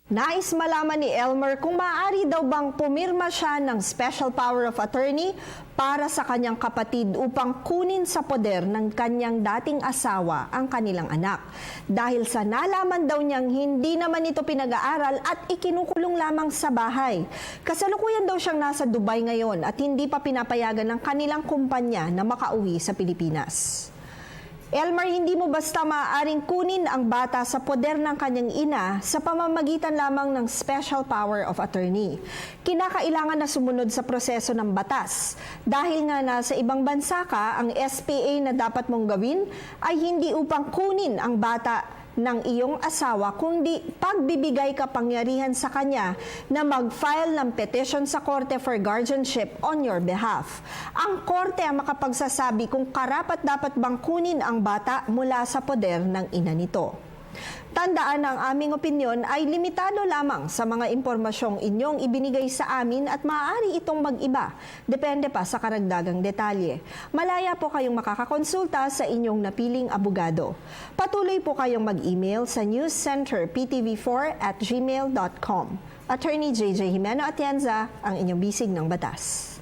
Nais malaman ni Elmer kung maaari daw bang pumirma siya ng special power of attorney para sa kanyang kapatid upang kunin sa poder ng kanyang dating asawa ang kanilang anak. Dahil sa nalaman daw niyang hindi naman ito pinag-aaral at ikinukulong lamang sa bahay. Kasalukuyan daw siyang nasa Dubai ngayon at hindi pa pinapayagan ng kanilang kumpanya na makauwi sa Pilipinas. Elmer, hindi mo basta maaaring kunin ang bata sa poder ng kanyang ina sa pamamagitan lamang ng special power of attorney. Kinakailangan na sumunod sa proseso ng batas. Dahil nga nasa ibang bansa ka, ang SPA na dapat mong gawin ay hindi upang kunin ang bata ng iyong asawa, kundi pagbibigay kapangyarihan sa kanya na mag-file ng petition sa korte for guardianship on your behalf. Ang korte ang makapagsasabi kung karapat-dapat bang kunin ang bata mula sa poder ng ina nito. Tandaan, ang aming opinyon ay limitado lamang sa mga impormasyong inyong ibinigay sa amin at maaari itong mag-iba. Depende pa sa karagdagang detalye. Malaya po kayong makakakonsulta sa inyong napiling abogado. Patuloy po kayong mag-email sa newscenterptv4@gmail.com. Attorney JJ Jimeno Atienza, ang inyong bisig ng batas.